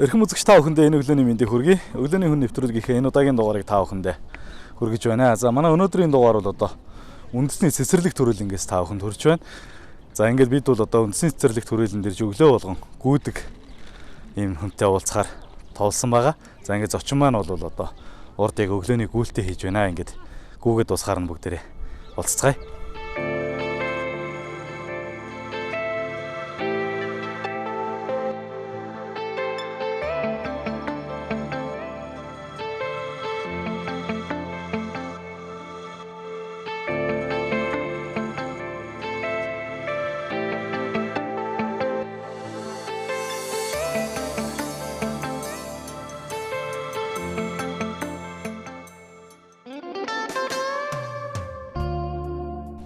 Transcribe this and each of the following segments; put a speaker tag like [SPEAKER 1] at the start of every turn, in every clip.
[SPEAKER 1] Эрхэм үзэгч та бүхэндээ энэ өглөөний мэндийг хүргэе. Өглөөний хүн нэвтрүүлгийнхээ энэ удаагийн дугаарыг та бүхэндээ хүргэж байна. За манай өнөөдрийн дугаар бол одоо үндэсний цэцэрлэг төрөлнгөөс та бүхэнд хүрч байна. За ингээд бид бол одоо үндэсний цэцэрлэг төрөлн дээр өглөө болгон гүйдэг ийм хүнтэй уулзахаар тоолсон байгаа. За ингээд зочин маань бол одоо урд яг өглөөний гүйлтээ хийж байна. Ингээд гүүгээд усахаар нь бүгдээрээ уулзцгаая.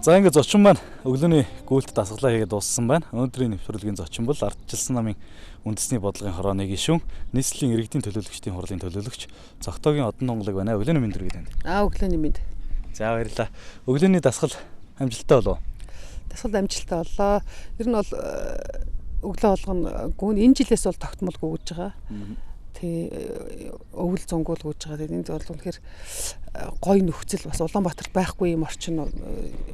[SPEAKER 1] За ингээд зочин маань өглөөний гүйлт дасгалаа хийгээд дууссан байна. Өнөөдрийн нэвтрүүлгийн зочин бол Ардчилсан намын үндэсний бодлогын хорооны гишүүн, нийслэлийн иргэдийн төлөөлөгчдийн хурлын төлөөлөгч Цогтоогийн Одон Донголыг байна. Өглөөний мэнд хүргэе танд.
[SPEAKER 2] Өглөөний мэнд.
[SPEAKER 1] За баярлалаа. Өглөөний дасгал амжилттай болов уу?
[SPEAKER 2] Дасгал амжилттай боллоо. Ер нь бол өглөө болгоно гүн энэ жилээс бол тогтмол гүйж байгаа. Тэ өвөл зунгуул гүйж байгаа. Энд бол үнэхээр гой нөхцөл бас Улаанбаатарт байхгүй юм орчин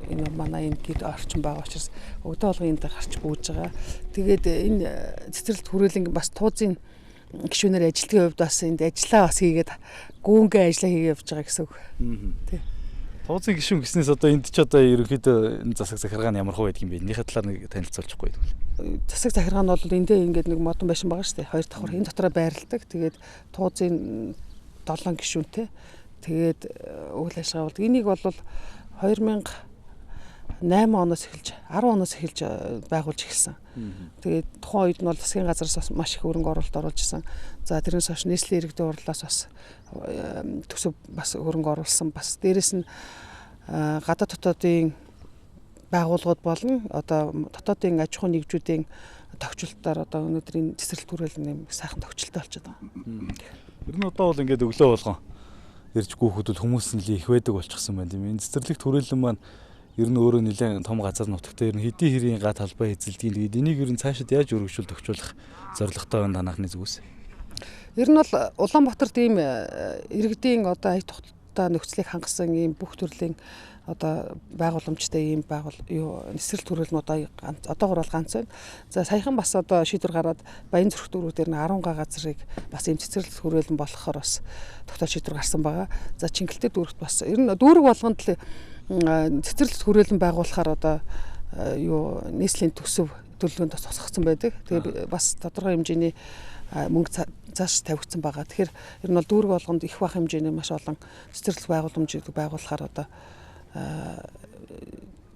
[SPEAKER 2] энэ манай энэ гид орчин байгаа учраас өглөө болгон энд гарч гүйж байгаа. Тэгээд энэ цэцэрлэгт хүрээлэн бас туузын гишүүнээр ажилтны хувьд бас энд ажиллаа бас хийгээд гүүнгээ ажиллаа хийгээд явж байгаа гэсэн үг. Тий.
[SPEAKER 1] Туузын гишүүн гэснээс одоо энд ч одоо ерөнхийдөө энэ засаг захиргаа нь ямар хөө байдаг юм бэ? Энийхээ талаар нэг танилцуулчихгүй байвал.
[SPEAKER 2] Засаг захиргаа нь бол эндээ ингээд нэг модон байшин байгаа шүү дээ. Хоёр давхар энэ дотроо байрладаг. Тэгээд туузын 7 гишүүнтэй. Тэгээд үйл ажиллагаа болдог. Энийг бол 2008 оноос эхэлж 10 оноос эхэлж байгуулж эхэлсэн. Тэгээд тухайн үед нь бол засгийн газраас бас маш их хөрөнгө оруулалт оруулж исэн. За тэрнээс хойш нийслэлийн иргэдийн хурлаас бас төсөв бас хөрөнгө оруулсан. Бас дээрэс нь гадаад дотоодын байгууллагууд болон одоо дотоодын аж ахуйн нэгжүүдийн тохиолдолтоор одоо өнөөдрийн цэцэрлэг төрөлн юм сайхан тохиолдолтой болчиход байгаа.
[SPEAKER 1] Ер нь одоо бол ингээд өглөө болгон ирж гүйхэд хүмүүс нэлээ их байдаг болчихсон байна тийм. Энэ цэцэрлэг төрөлн маань ер нь өөрөө нэлээд том газар нутагтай ер нь хэдийн хэрийн га талбай эзэлдгийг тэгээд энийг ер нь цаашид яаж өргөжүүлж тохиолдох зорилготой байна танахны зүгээс. Ер
[SPEAKER 2] нь бол Улаанбаатарт ийм иргэдийн одоо ая тогтолтой нөхцөлийг хангасан ийм бүх төрлийн одоо байгууламжтай ийм цэцэрлэг төрөлнүүд одоогор бол ганц байна. За саяхан бас одоо шийдвэр гараад Баян зүрх дүүрүүдээр нь 10 га газрыг бас ийм цэцэрлэг төрөлн болохоор бас тогтоол шийдвэр гарсан байгаа. За Чингэлтэй дүүрэгт бас ер нь дүүрэг болгонд л цэцэрлэг төрөлн байгуулахаар одоо нийслэлийн төсөв төлөвлөгөөнд тусгацсан байдаг. Тэгээ бас тодорхой хэмжээний мөнгө зааш тавигдсан байгаа. Тэгэхээр ер нь бол дүүрэг болгонд их бах хэмжээний маш олон цэцэрлэг байгууламжийг байгуулахаар одоо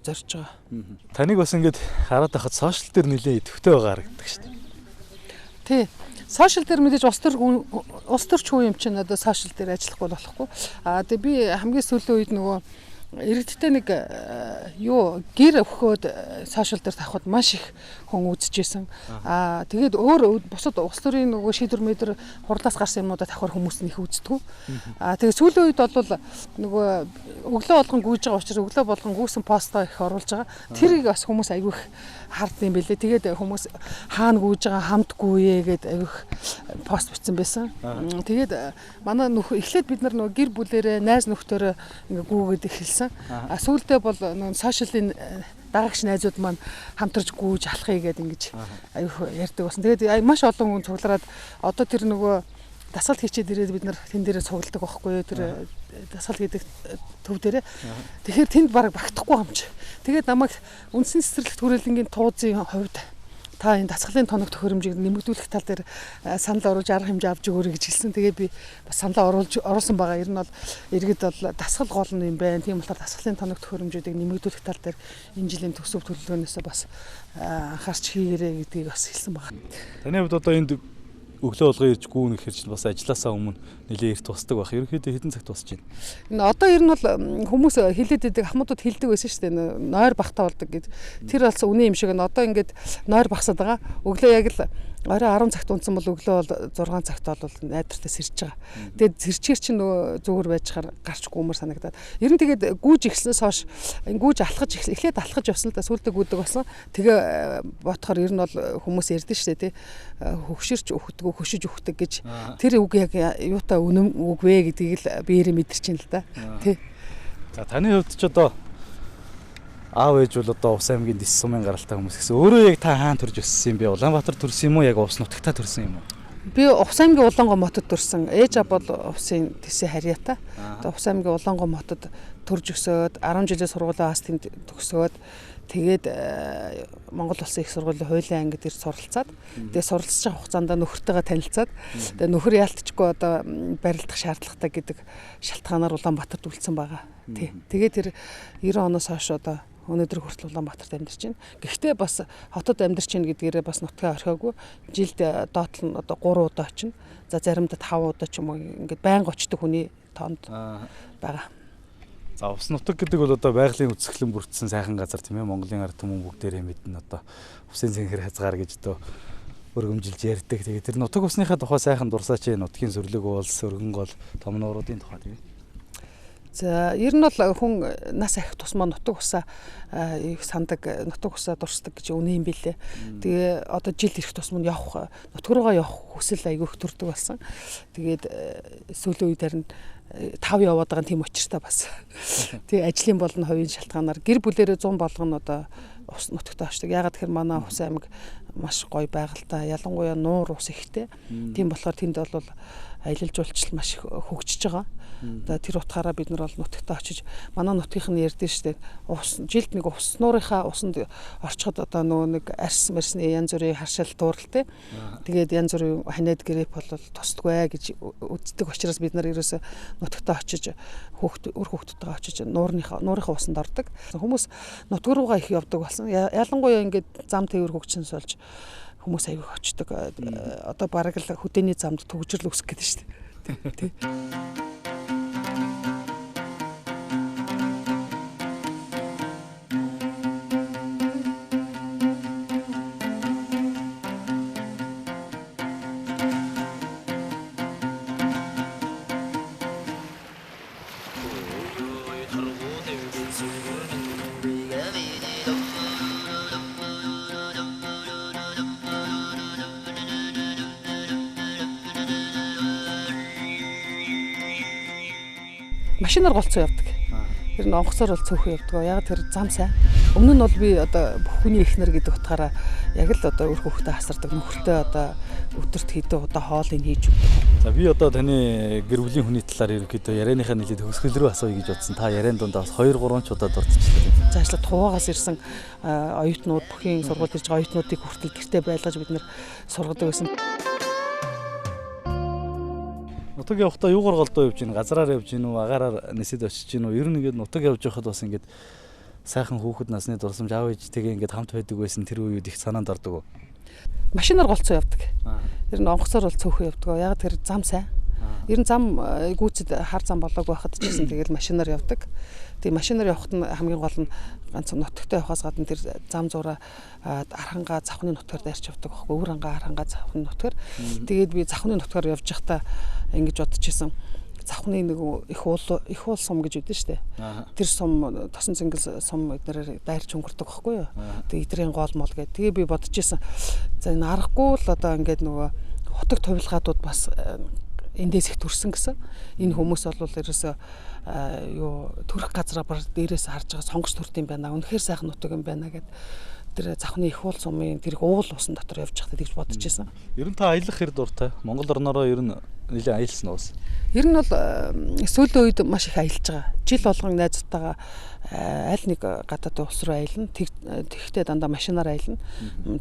[SPEAKER 2] зорж байгаа.
[SPEAKER 1] Таныг бас ингээд хараад байхад сошиал дээр нэлээд идэвхтэй байгаа харагддаг шүү дээ.
[SPEAKER 2] Тий. Сошиал дээр мэдээж улс төрч хүү юм чинь одоо сошиал дээр ажиллахгүй болохгүй. Тэгээ би хамгийн сүүлийн үед нөгөө иргэдтэй нэг гэр өгөхөд сошиал дээр тавихад маш их хүн үзчихсэн. Тэгээд өөр бусад улс төрийн нөгөө шийдвэр мэдэр хурлаас гарсан юмнуудаа тавихаар хүмүүс нь их үздэг. Тэгээд сүүлийн үед бол нөгөө өглөө болгон гүйж байгаа учраас өглөө болгон гүйсэн постоо их оруулж байгаа. Тэрийг бас хүмүүс аягүй их хардсан юм бэлээ. Тэгээд хүмүүс хаана гүйж байгаа хамтгүй гээд аягүй их пост бичсэн байсан. Тэгээд манай эхлээд бид нар нөгөө гэр бүлэрээ найз нөхдөөрөө ингээ гүйгээд эхэлсэн. Сүүлдээ бол сошиалын дагагч найзууд маань хамтарч гүйж алхахыг гээд ингэж аюу ярьдаг болсон. Тэгээд маш олон хүн цуглараад одоо тэр нөгөө дасгал хийчихэд ирээд бид нар тэн дээрээ цугладаг байхгүй юу? Тэр дасгал хийдэг төв дээрээ. Тэгэхээр тэнд бараг багтахгүй юм чи. Тэгээд намайг үндсэн цэцэрлэгт хүрээлэнгийн туузын хувьд та энэ дасгалын тоног төхөөрөмжийг нэмэгдүүлэх тал дээр санал оруулж арга хэмжээ авч өгөөрэй гэж хэлсэн. Тэгээ би бас саналаа оруулсан байгаа. Ер нь бол иргэд бол дасгал гол нь юм байна. Тийм болохоор дасгалын тоног төхөөрөмжүүдийг нэмэгдүүлэх тал дээр энэ жилийн төсөв төлөвлөгөөнөөсөө бас анхаарч хийгээрэй гэдгийг бас хэлсэн байна.
[SPEAKER 1] Таны хувьд одоо энд өглөө болгон ирж гүүн гэхэр чинь бас ажилласаа өмнө нэлээд эрт тусдаг байх. Ерөнхийдөө хэдэн цаг тусч байна?
[SPEAKER 2] Энэ одоо ер нь бол хүмүүс хилээд идэг ахмадууд хилдэг байсан шүү дээ. Нойр бахтаа болдог гэд. Тэр болсон үнэн юм шиг нь одоо ингээд нойр багсаад байгаа. Өглөө яг л орой 10 цагт унтсан бол өглөө бол 6 цагт бол найдвартай сэрж байгаа. Тэгээд сэрчээр чинь нөгөө зүгээр байж хаар гарч гүмэр санагдаад. Ер нь тэгээд гүүж ихснээс хойш гүүж алхаж эхлээд алхаж явсан л да сүлдэг гүдэг болсон. Тэгээ бодохоор ер нь бол хүмүүс ярьдэн шүү дээ тий. Хөвшөрч өгдөг, хөшиж өгдөг гэж. Тэр үг яг юутай үнэн үг вэ гэдгийг л биеэрээ мэдэрч ин л да. Тий.
[SPEAKER 1] За таны хувьд ч одоо аав ээж бол одоо Ус аймгийн Дэс сумын гаралтай хүмүүс гэсэн. Өөрөө яг та хаана төрж өссөн юм бэ? Улаанбаатар төрсөн юм уу? Яг Ус нутагтаа төрсөн юм уу?
[SPEAKER 2] Би Ус аймгийн Улаангой хотод төрсөн. Ээж аав бол Усын Дэсийн харьяатай. Одоо Ус аймгийн Улаангой хотод төрж өсөөд 10 жилийн сургуулаа бас тэнд төгсөөд тэгээд Монгол Улсын их сургуулийн хуулийн ангид ирж суралцаад тэгээд суралцж байгаа хугацаанд нөхөртөөгөө танилцаад тэгээд нөхөр яалтчгүй одоо барилдах шаардлагатай гэдэг шалтгаанаар Улаанбаатарт үлдсэн байгаа. Тий. Тэгээд тэр 90 оноос хойш одоо өнөөдөр хүртэл Улаанбаатарт амьдарч байна. Гэхдээ бас хотод амьдарч байна гэдгээрээ бас нутгаа орхиогүй. Жилд доотлол нь одоо 3 удаа очино. За заримдаа 5 удаа ч юм уу ингээд байнга очдог хүний тоонд байгаа.
[SPEAKER 1] За Ус нутаг гэдэг бол одоо байгалийн үзэсгэлэн бүрдсэн сайхан газар тийм ээ. Монголын ард түмэн бүгдээрээ мэднэ одоо Усын цэнхэр хязгаар гэж одоо өргөмжилж ярьдаг. Тэгээд тэр нутаг усныхаа тухай сайхан дурсаач нутгийн сүрлэг уулс, өргөн гол, том нууруудын тухай тийм ээ.
[SPEAKER 2] За ер нь бол хүн нас ахих тусмаа нутаг усаа их сандаг, нутаг усаа дурсдаг гэж үнэн юм билээ. Тэгээ одоо жил ирэх тусмаа явах, нутаг руугаа явах хүсэл айгүйх төрдөг болсон. Тэгээд сүүлийн үеэр нь тав яваад байгаа тийм учиртай бас. Тэгээ ажлын болон хувийн шалтгаанаар гэр бүлэрээ 100 болгоно одоо ус нутагтаа очдог. Ягаад гэхээр манай Ус аймаг маш гоё байгальтай, ялангуяа нуур ус ихтэй. Тийм болохоор тэнд бол аялал жуулчлал маш их хөгжиж байгаа. Тэр утгаараа бид нар бол нутагтаа очиж манай нутгийнх нь ярьдэн штэ жилд нэг ус нуурынхаа усанд орчход одоо нөгөө нэг арс марсны янз бүрийн харшаал тууралтай. Тэгээд янз бүрийн ханиад грэп бол тусдгүй гэж үздэг учраас бид нар ерөөсө нутагтаа очиж үр хүүхдүүдтэйгээ очиж нуурынхаа усанд ордог. Хүмүүс нутг руугаа их явдаг болсон. Ялангуяа ингээд зам тээвэр хөгжсөнс болж хүмүүс аяг очдог. Одоо бараг л хөдөөний замд төгжрөл үсэх гэдэг штэ. Тий. Машинаар голцоо явдаг. Ер нь онгоцоор бол цөөхөн явдаг. Яг тэр зам сайн. Өмнө нь бол би одоо хүний эхнэр гэдэг утгаараа яг л одоо өр хөвгтөө хасардаг нөхөртөө одоо өдөрт хэдэн удаа хоолыг хийж өгдөг.
[SPEAKER 1] За би одоо таны гэр бүлийн хүний талаар ерөөхдөө ярианыхаа нэлээд төгсгөл рүү асууя гэж бодсон. Та яриан дундаа бас 2-3 ч удаа дурдчихлаа.
[SPEAKER 2] Цаашлаад хуваагаас ирсэн оюутнууд бүхийн сургуульд ирж байгаа оюутнуудыг хүртэл гэртээ байлгаж бид нэр сургадаг байсан.
[SPEAKER 1] Нутаг явахдаа юугаар голдоо явж гин, газраар явж гин үү, агаараар нэсэд очиж гин үү? Ер нь ингээд нутаг явж байхад бас ингээд сайхан хүүхэд насны дурсамж аав ээжтэйгээ ингээд хамт байдаг байсан тэр үед их санаанд ордог уу?
[SPEAKER 2] Машинаар голцоо явдаг. Ер нь онгоцоор бол цөөхөн явдаг. Яг тэр зам сайн. Ер нь зам гүйцэд хар зам болоог байхад ч гэсэн тэгэл машинаар явдаг. Тэгээ машинаар явахад нь хамгийн гол нь ганц нутагтаа явахаас гадна тэр зам зураа архангаа завхны нутгаар дайрч явдаг байхгүй өвөр хангаа архангаа завхны нутгаар. Тэгээд би завхны нутгаар явж байхдаа ингэж бодчихсон. Завхны нэг их уул сум гэж үүдэн штэ. Тэр сум тосон цэнгэл сум эднэрээр дайрч өнгөрдөг байхгүй юу. Тэгээ эдрийн гол мол гэдэг. Тэгээ би бодчихсон. За энэ аргагүй л одоо ингээд нөгөө хотог тувилгаадууд бас эндээс их төрсөн гэсэн. Энэ хүмүүс бол ерөөсөө төрөх газраа бар дээрээс харж байгаа сонгож төрт юм байна. Үнэхээр сайхан нутаг юм байна гэд тэр завхны их уул сумын тэр уул усан дотор явж байхдаа тэгж бодож байсан.
[SPEAKER 1] Ер нь та аялах хэр дуртай? Монгол орноороо ер нь нэлээд аялсан уус.
[SPEAKER 2] Ер нь бол сүүлийн үед маш их аялж байгаа. Жил болгон найзтайгаа аль нэг гадаадын улс руу аялна. Тэгэхдээ дандаа машинаар аялна.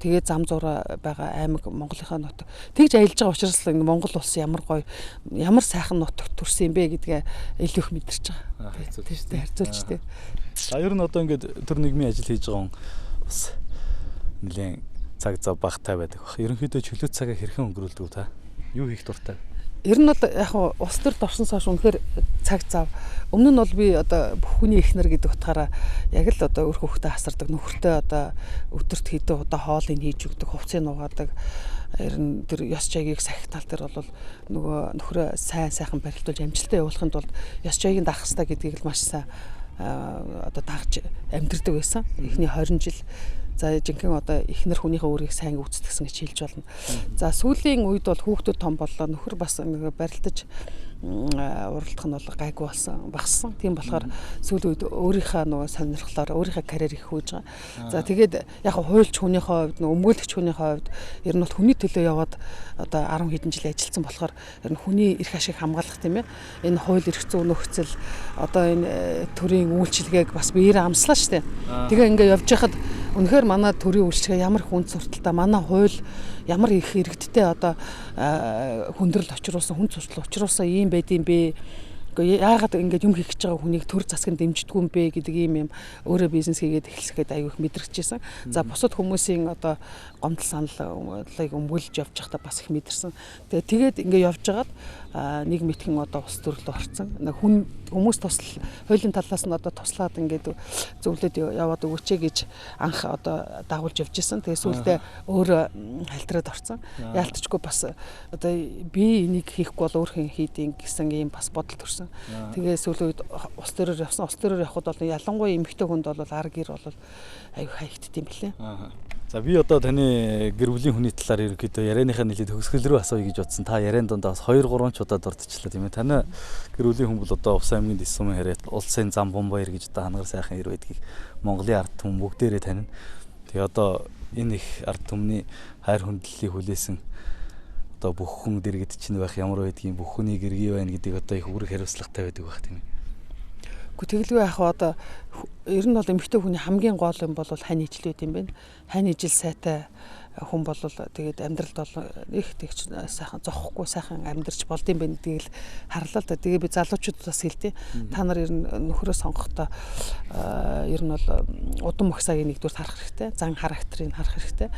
[SPEAKER 2] Тэгээд зам зураа байгаа аймаг Монголынхаа нутаг. Тэгж аялж байгаа учраас л Монгол улс ямар гоё, ямар сайхан нутагт төрсөн юм бэ гэдгээ илүү их мэдэрч байгаа. Тийм харьцуулж тийм.
[SPEAKER 1] За ер нь одоо ингээд төр нийгмийн ажил хийж байгаа хүн бас нэлээд цаг зав багтай байдаг баг. Ерөнхийдөө чөлөө цагаа хэрхэн өнгөрүүлдэг та? Юу хийх дуртай?
[SPEAKER 2] Ер нь бол яг улс төрд орсноос хойш үнэхээр цаг зав. Өмнө нь бол би одоо бүх хүний эхнэр гэдэг утгаараа яг л одоо өөр хөвгтөө хасардаг, нөхөртөө одоо өдөрт хэдэн удаа хоолыг хийж өгдөг, хувцсыг нугаадаг. Ер нь тэр ёс жайгийг сахитал дээр бол нөгөө нөхрөө сайхан барилдуулж амжилттай явуулахын тулд ёс жайгийг даах хэрэгтэй гэдгийг л маш сайн одоо дагж амьдрдаг байсан. Эхний 20 жил. За жинхэнэ одоо эхнэр хүнийхээ өөрийг сайн үүсгэсэн гэж хэлж болно. За сүүлийн үед бол хүүхдүүд том боллоо. Нөхөр бас нэг барилдаж уралдах нь бол гайгүй болсон, багассан. Тийм болохоор сүүлийн үед өөрийнхөө нөгөө сонирхлоор өөрийнхөө карьер их хөөж байгаа. За тэгээд яг хуульч хүнийхээ хувьд, өмгөөлөгч хүнийхээ хувьд ер нь бол хүний төлөө яваад одоо 10 хэдэн жил ажилласан болохоор ер нь хүний эрх ашиг хамгаалах тийм ээ. Энэ хууль эрх зүйн нөхцөл одоо энэ төрийн үйлчилгээг бас биеэрээ амслаа шүү дээ. Тэгээ ингээ явж байхад үнэхээр манай төрийн үйлчлэгээ ямар их хүнд сурталтай, манай хууль ямар их иргэдтэй одоо хүндрэл очруулсан, хүнд суртал учруулсан юм байд юм бэ? Яагаад ингэж юм хийх гэж байгаа хүнийг төр засгийн дэмждэггүй юм бэ гэдэг ийм өөрөө бизнес хийгээд эхлэхэд аюу их мэдрэгчээсэн. За бусад хүмүүсийн одоо гомдол саналыг өмгөөлж явж байхдаа бас их мэдэрсэн. Тэгээд ингэ явж байгаад нэг мэдхэн одоо ус төрөлд орцсон. Хүмүүс тусал хуулийн талаас нь одоо туслаад ингээд зөвлөд яваад өгөөч гэж анх одоо дагуулж явж исэн. Тэгээд сүүлдээ өөрөө хальтраад орцсон. Яалтчгүй бас одоо би энийг хийхгүй бол өөр хэн хийдин гэсэн ийм бас бодол төрсөн. Тэгээ сүүлийн үед ус төрөөр явсан. Ус төрөөр явхад бол ялангуяа эмэгтэй хүнд бол ар гэр бол аюу хаягдт юм билээ.
[SPEAKER 1] За би одоо таны гэр бүлийн хүний талаар ерөөхдөө ярианыхаа нэлээд төгсгөл рүү асууя гэж бодсон. Та яриан дондаа бас 2-3 ч удаа дурдчихлаа тийм ээ. Таны гэр бүлийн хүн бол одоо Увс аймгийн Дэс сумын харьяат улсын зам бомбаяр гэж одоо хангар сайхан ир байдгийг Монголын ард түмэн бүгдээрээ танина. Тэгээ одоо энэ их ард түмний хайр хүндлэлийг хүлээсэн одоо бүх хүн дэргэд чинь байх ямар байдгийг бүх хүний гэргий байна гэдгийг одоо их үүрэг хариуцлагатай байдаг байх тийм ээ.
[SPEAKER 2] Гэхдээ тэгэлгүй яг одоо ер нь бол эмэгтэй хүний хамгийн гол юм бол хань ижил байт юм байна. Хань ижил сайтай хүн бол тэгээд амьдралд бол их тэгч сайхан зохгүй сайхан амьдарч болд юм байна гэдгийг л харлаа л да. Тэгээ би залуучуудад бас хэлтий. Та нар ер нь нөхрөө сонгохдоо ер нь бол удам мөхсагийн нэгдүгээр харах хэрэгтэй. Зан характерыг харах хэрэгтэй.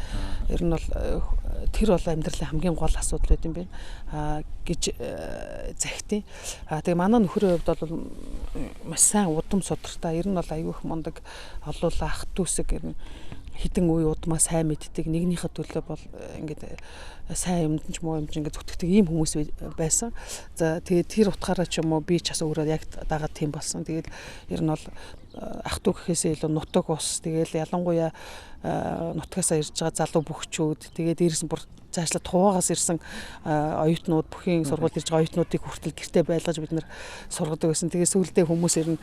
[SPEAKER 2] Ер нь бол тэр бол амьдралын хамгийн гол асуудал байт юм байна гэж захитیں۔ Тэгээ манай нөхрийн хувьд бол маш сайн удам судартай. Ер нь бол аюу их мундаг олуулаа ах дүүсэг ер нь хитэн үе удмаа сайн мэддэг нэгнийхээ төлөө бол ингээд сайн юмд ч муу юмд ингээд зүтгэдэг ийм хүмүүс байсан. За тэгээд тэр утгаараа ч юм уу би ч бас өөрөө яг дагаад тийм болсон. Тэгээд ер нь бол ах дүү гэхээсээ илүү нутаг ус тэгээд ялангуяа нутгасаа ирж байгаа залуу бөхчүүд тэгээд дээрээс нь бүр цаашлаа туугаас ирсэн оюутнууд бүхийн сургуульд ирж байгаа оюутнуудыг хүртэл гэртээ байлгаж бид нэр сургадаг байсан. Тэгээд сүүлдээ хүмүүс ер нь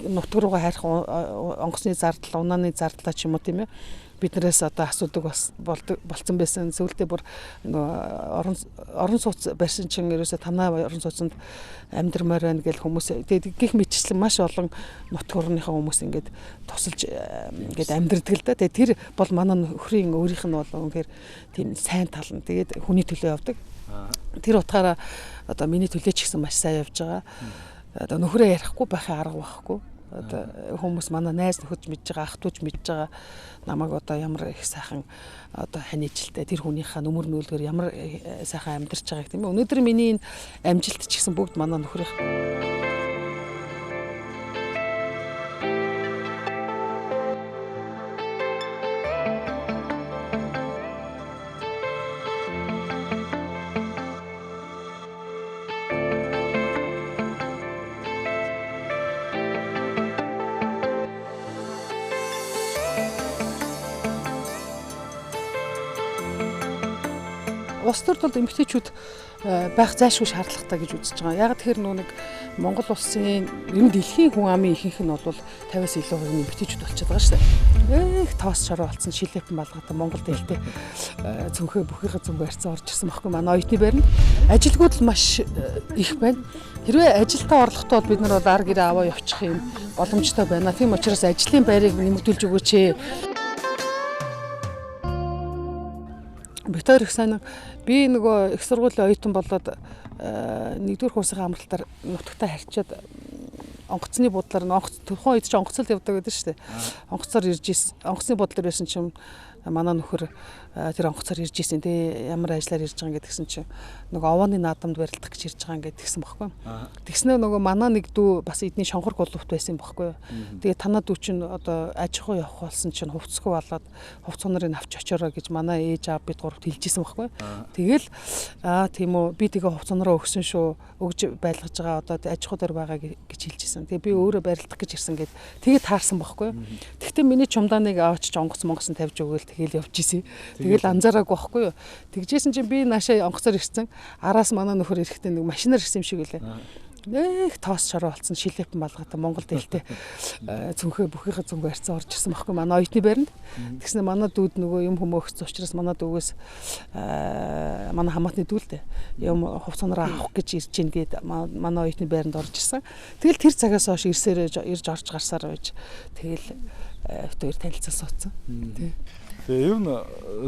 [SPEAKER 2] нутаг руугаа хайрах онгоцны зардал, унааны зардлаа ч юм уу тийм ээ биднээс одоо асуудаг болцсон байсан. Сүүлдээ бүр орон сууц барьсан чинь ерөөсө танаа орон сууцнд амьдрмаар байна гэл хүмүүс тэгээд гих мэтчлэн маш олон нутг орныхаа хүмүүс ингээд тусалж ингээд амьдрдаг л да. Тэгээд тэр бол манай нөхрийн өөрийнх нь бол үнэхээр тийм сайн тал нь тэгээд хүний төлөө явдаг. Тэр утгаараа одоо миний төлөө ч гэсэн маш сайн явж байгаа. Одоо нөхрөө ярихгүй байхын арга байхгүй. Одоо хүмүүс манай найз нөхөж мэдж байгаа, ах トゥ ч мэдж байгаа намайг одоо ямар их сайхан одоо ханижилтэй тэр хүнийхээ нүмер нүүлгээр ямар сайхан амьдарч байгааг тийм ээ. Өнөөдөр миний энэ амжилт ч гэсэн бүгд манай нөхрийнх. Улс төрд бол эмэгтэйчүүд байх зайлшгүй шаардлагатай гэж үзэж байгаа. Яг тэр нэг Монгол улсын ер нь дэлхийн хүн амын ихэнх нь бол 50-аас илүү хувийн эмэгтэйчүүд болчиход байгаа шүү дээ. Тоос шороо болсон шилэпэн балгатай Монгол дэлтэй цүнхээ бүхийхээ зүнг барьцсан орж ирсэн байхгүй манай оюутны байранд. Ажилгүйд л маш их байна. Хэрвээ ажилдаа орлоготой бол бид нар бол ар гэрээ аваа явчих юм боломжтой байна. Тийм учраас ажлын байрыг нэмэгдүүлж өгөөч. Битээр их сайн би нөгөө их сургуулийн оюутан болоод нэгдүгээр курсын амралтаар нутагтаа харьчаад онгоцны бодлоор тухайн үед ч онгоцол явдаг гэдэг шүү дээ. Онгоцоор ирж ирсэн. Онгоцны бодлоор байсан чинь манай нөхөр тэр онгоцоор ирж ирсэн тий ямар ажиллаар ирж байгаа гэдгсэн чинь нөгөө овооны наадамд барилдах гэж ирж байгаа гэдгсэн баггүй. Тэгснээр нөгөө манай нэг дүү бас эдний шонхор голөвт байсан баггүй. Тэгээ танаа дүү чинь одоо аж ахуй явах болсон чинь хувцсгүй болоод хувц хонорыг авч очоорой гэж манай ээж аав бид гуравт хэлжсэн баггүй. Тэгэл тийм үү би тэгээ хувц хонороо өгсөн шүү. Өгж байлгаж байгаа одоо аж ахуй дээр байгаа гэж хэлжсэн. Тэгээ би өөрөө барилдах гэж ирсэн гэд тэгээ таарсан баггүй. Тэгтээ миний чумдааныг аваач онгоц монгосон тавьж өгөөл тэгэл явж исэн. Тэгэл анзаараагүй байхгүй юу. Тэгжсэн чинь би наашаа онгоцоор ирсэн. Араас манай нөхөр ирэхдээ нэг машинаар ирсэн юм шиг үлээ. Тоос шороо болсон шилэпэн балгатай Монгол дэлтэй цүнхээ бүхийхээ зүнг барьцсан орж ирсэн байхгүй манай оюутны байранд. Тэгснэ манай дүүд нөгөө юм хүмүүхсэн учраас манай дүүгээс манай хамаатны дүүлдэ юм хувцанараа авах гэж ирж гин гээд манай оюутны байранд орж ирсэн. Тэгэл тэр цагаас хойш ирж орж гарсаар байж тэгэл хоёр танилцсан суудсан.
[SPEAKER 1] Тэгээ ер нь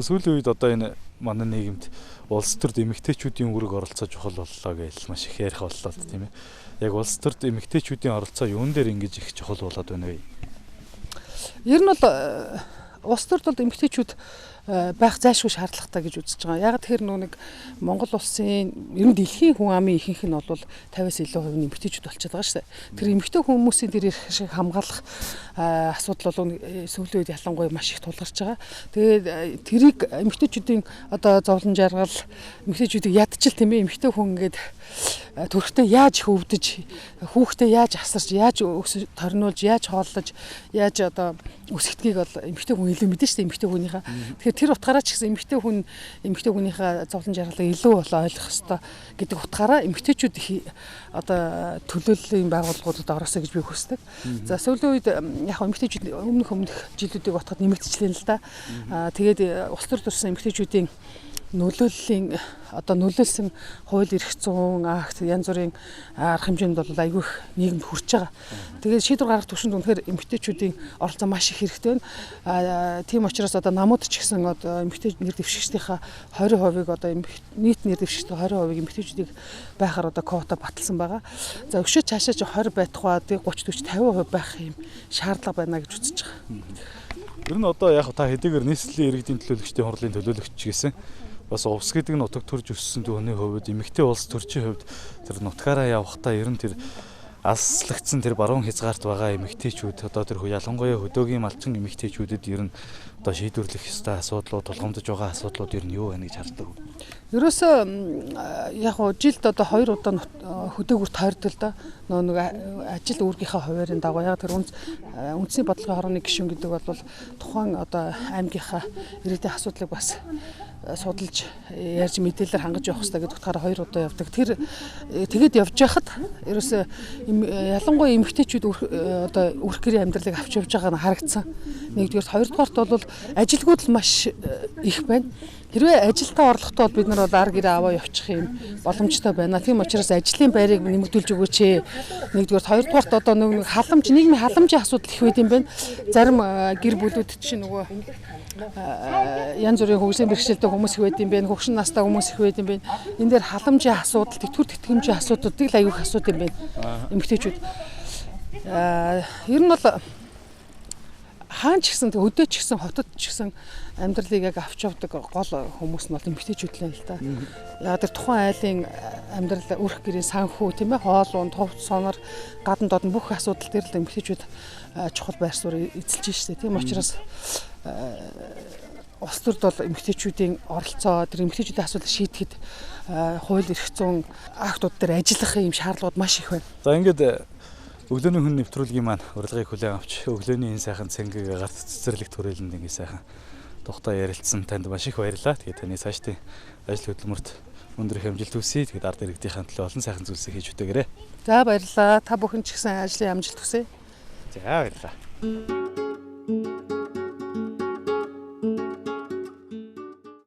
[SPEAKER 1] сүүлийн үед одоо энэ манай нийгэмд улс төрд эмэгтэйчүүдийн үүрэг оролцоо чухал боллоо гэж маш их ярих боллоо тийм ээ. Яг улс төрд эмэгтэйчүүдийн оролцоо юун дээр ингэж их чухал болоод байна вэ?
[SPEAKER 2] Ер нь бол улс төрд бол эмэгтэйчүүд байх зайлшгүй шаардлагатай гэж үзэж байгаа. Яг тэр нэг Монгол улсын ер нь дэлхийн хүн амын ихэнх нь бол 50-аас илүү хувийн эмэгтэйчүүд болчиход байгаа шүү дээ. Тэр эмэгтэй хүмүүсийн тэр их шиг хамгаалах асуудал бол сүүлийн үед ялангуяа маш их тулгарч байгаа. Тэгээд тэрийг эмэгтэйчүүдийн одоо зовлон жаргал эмэгтэйчүүдийг ядчил тийм ээ эмэгтэй хүн ингээд төрхтөө яаж хөвдөж хүүхдээ яаж асарч яаж торниулж яаж хооллож яаж одоо үсгдгийг бол эмэгтэй хүн илүү мэдэн шүү дээ эмэгтэй хүнийхээ. Тэгэхээр тэр утгаараа ч гэсэн эмэгтэй хүнийхээ зовлон жаргалыг илүү болоо ойлгох ёстой гэдэг утгаараа эмэгтэйчүүд одоо төлөөллийн байгууллагуудад ороосоо гэж би хүсдэг. За сүүлийн үед яг эмэгтэйчүүд өмнөх жилүүдийг бодоход нэмэгдчихлээ л да. Тэгээд улс төр төрсэн эмэгтэйчүүдийн нөлөөллийн одоо нөлөөлсөн хууль эрх зүйн акт янз бүрийн арга хэмжээнд бол айгүй их нийгэмд хүрч байгаа. Тэгээд шийдвэр гаргах түвшинд үнэхээр эмэгтэйчүүдийн оролцоо маш их хэрэгтэй байна. Тийм учраас одоо намууд ч гэсэн одоо эмэгтэй нэр дэвшигчдийнхаа 20%-ыг одоо нийт нэр дэвшигчдийн 20%-ыг эмэгтэйчүүдийг байхаар одоо квота баталсан байгаа. За өшөө цаашаа 20 байх ба 30 40 50% байх юм шаардлага байна гэж үзэж байгаа.
[SPEAKER 1] Ер нь одоо яг та хэдийгээр нийслэлийн иргэдийн төлөөлөгчдийн хурлын төлөөлөгч гэсэн бас увс гэдэг нутаг төрж өссөн дүүний хувьд эмэгтэй улс төрчийн хувьд тэр нутгаараа явахдаа ер нь тэр алслагдсан тэр баруун хязгаарт байгаа эмэгтэйчүүд одоо тэр ялангуяа хөдөөгийн малчин эмэгтэйчүүдэд ер нь одоо шийдвэрлэх ёстой асуудлууд тулгамдж байгаа асуудлууд ер нь юу байна гэж хардаг вэ?
[SPEAKER 2] Ерөөсөө яг гоо жилд одоо 2 удаа хөдөөгүр тойрдог л да. Нэг ажил үүргийнхаа хуваарийн дагуу яг тэр үндэсний бодлогын хорооны гишүүн гэдэг бол тухайн одоо аймгийнхаа иргэдийн асуудлыг бас судалж ярьж мэдээлэлээр хангаж явах хэрэгтэй гэдэг утгаараа 2 удаа явдаг. Тэр тэгэд явж байхад ерөөсөө ялангуяа эмэгтэйчүүд одоо үрх гэрийн амьдралыг авч явж байгаа нь харагдсан. Нэгдүгээр хоёрдугаарт бол ажилгүйд л маш их байна. Хэрвээ ажилдаа орлоготой бол бид нар бол ар гэрээ аваа явчих юм боломжтой байна. Тийм учраас ажлын байрыг нэмэгдүүлж өгөөч. Нэгдүгээр хоёрдугаарт одоо нэг халамж нийгмийн халамжийн асуудал их байд юм байна. Зарим гэр бүлүүд чинь нөгөө янз бүрийн хөгжлийн бэрхшээлтэй хүмүүс их байд юм байна. Хөгшин настай хүмүүс их байд юм байна. Энэ дээр халамжийн асуудал, тэтгэмжийн асуудлуудыг л аягүй их асууд юм байна. Эмэгтэйчүүд ер нь бол хаан ч гэсэн өдөө ч гэсэн хотод ч гэсэн амьдралыг яг авч явдаг гол хүмүүс нь бол эмэгтэйчүүд л л да. Яг тэр тухайн айлын амьдрал үрх гэрийн санхүү тийм ээ хоол унд хувц сонор гадна додн бүх асуудал дээр л эмэгтэйчүүд чухал байр суурь эзэлж штэ. Тийм учраас улс төрд бол эмэгтэйчүүдийн оролцоо тэр эмэгтэйчүүдийн асуудлыг шийдэхэд хууль эрх зүйн актууд дээр ажиллах юм шаардлагууд маш их байна.
[SPEAKER 1] За ингээд өглөөний хүн нэвтрүүлгийн маань урилгыг хүлээн авч өглөөний энэ сайхан цэнгийг гарт цэцэрлэг төрөлөнд ингэ сайхан тухтай ярилцсан танд маш их баярлалаа. Тэгээд таны цаашдын ажил хөдөлмөрт өндөр их амжилт хүсье. Тэгээд ард иргэдийнхээ төлөө олон сайхан зүйлсийг хийж үтээгээрэй.
[SPEAKER 2] За баярлалаа. Та бүхэн ч гэсэн ажлын амжилт хүсье.
[SPEAKER 1] За баярлалаа.